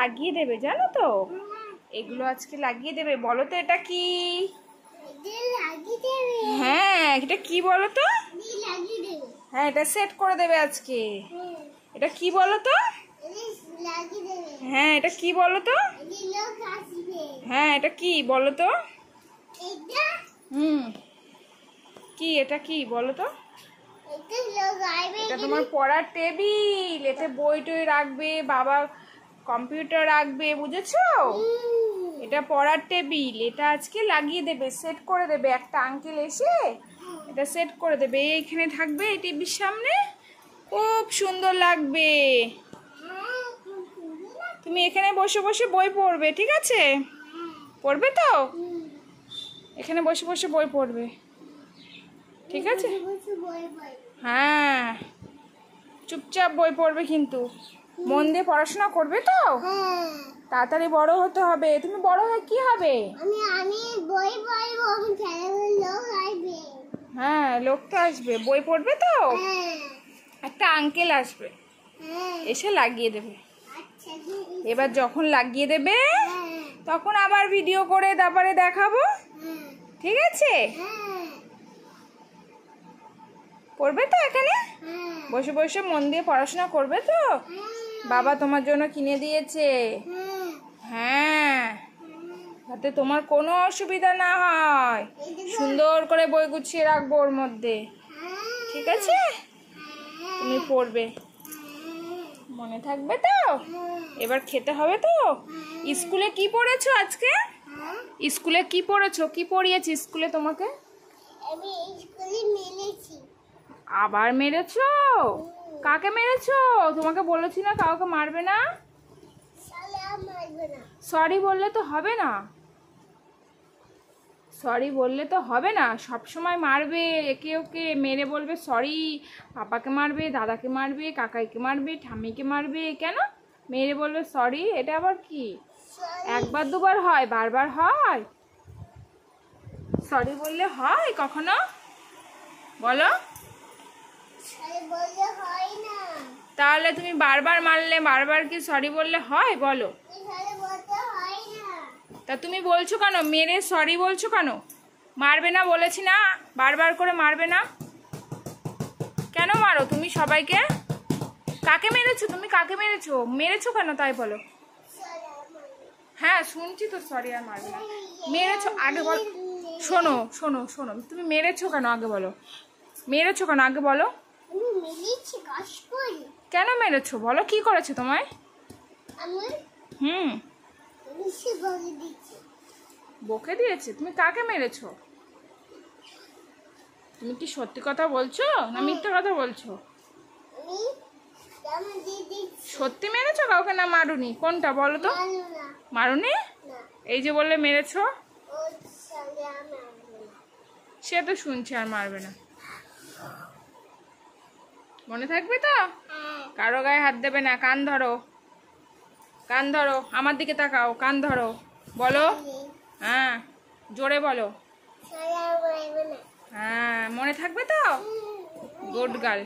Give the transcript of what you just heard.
লাগিয়ে দেবে, জানো তো? এগুলো আজকে লাগিয়ে দেবে। বলো তো এটা কি? হ্যাঁ, এটা কি বলো তো? হ্যাঁ, এটা সেট করে দেবে আজকে। এটা কি বলো তো? হ্যাঁ, এটা কি বলো তো? হ্যাঁ, এটা কি বলো তো? কি এটা কি বলো তো? এটা তোমার পড়ার টেবিল। এতে বই টই রাখবে, বাবা কম্পিউটার রাখবে, বুঝেছো? এটা পড়ার টেবিল। এটা আজকে লাগিয়ে দেবে, সেট করে দেবে। একটা আঙ্কেল এসে এটা সেট করে দেবে। এইখানে থাকবে এই টিভির সামনে, খুব সুন্দর লাগবে। তুমি এখানে বসে বসে বই পড়বে, ঠিক আছে? পড়বে তো? এখানে বসে বসে বই পড়বে, ঠিক আছে? হ্যাঁ, চুপচাপ বই পড়বে, কিন্তু মন দিয়ে পড়াশোনা করবে তো? তাড়াতাড়ি বড় হতে হবে। তুমি বড় হয়ে কি হবে? হ্যাঁ, লোক তো আসবে, বই পড়বে তো? একটা আঙ্কেল আসবে, এসে লাগিয়ে দেবে। এবার যখন লাগিয়ে দেবে তখন আবার ভিডিও করে তারপরে দেখাবো, ঠিক আছে? পড়বে তো এখানে বসে বসে মন দিয়ে পড়াশোনা করবে তো? বাবা তোমার জন্য কিনে দিয়েছে। হ্যাঁ, যাতে তোমার কোনো অসুবিধা না হয়। সুন্দর করে বই গুছিয়ে রাখবো ওর মধ্যে, ঠিক আছে? তুমি পড়বে, মনে থাকবে তো? এবার খেতে হবে তো? স্কুলে কি পড়েছো আজকে? স্কুলে কি পড়েছো? কি পড়িয়েছি স্কুলে তোমাকে? আবার মেরেছো? কাকে মেরেছো? তোমাকে বলেছি না কাউকে মারবে না। সরি বললে তো হবে না। সরি বললে তো হবে না, সব সময় মারবে একে ওকে, মেরে বলবে সরি। পাপাকে মারবে, দাদাকে মারবে, কাকাইকে মারবে, ঠাম্মিকে মারবে। কেন? মেরে বলবে সরি। এটা আবার কি? একবার দুবার হয়, বারবার হয়? সরি বললে হয় কখনো? বলো। তাহলে তুমি বারবার মারলে, বারবার কি সরি বললে হয়? বলো। তা তুমি বলছো কেন? মেরে সরি বলছো কেন? মারবে না বলেছি না, বারবার করে মারবে না। কেন মারো তুমি সবাইকে? কাকে মেরেছো তুমি? কাকে মেরেছো? মেরেছো কেন তাই বলো। হ্যাঁ শুনছি তো, সরি আর মারবে না। মেরেছো আগে বল। শোনো শোনো শোনো, তুমি মেরেছো কেন আগে বলো। মেরেছো কেন আগে বলো। কেন মেরেছো বলো, কি করেছো তোমায়? বকে দিয়েছে? তুমি কাকে মেরেছো? তুমি কি সত্যি কথা বলছো না মিথ্যা কথা বলছো? সত্যি মেরেছো কাউকে না মারুনি? কোনটা বলো তো? মারুনি? এই যে বললে মেরেছো। সে তো শুনছি, আর মারবে না, মনে থাকবে তো? কারো গায়ে হাত দেবে না। কান ধরো, কান ধরো, আমার দিকে তাকাও, কান ধরো, বলো। হ্যাঁ, জোরে বলো। হ্যাঁ, মনে থাকবে তো? Good girl.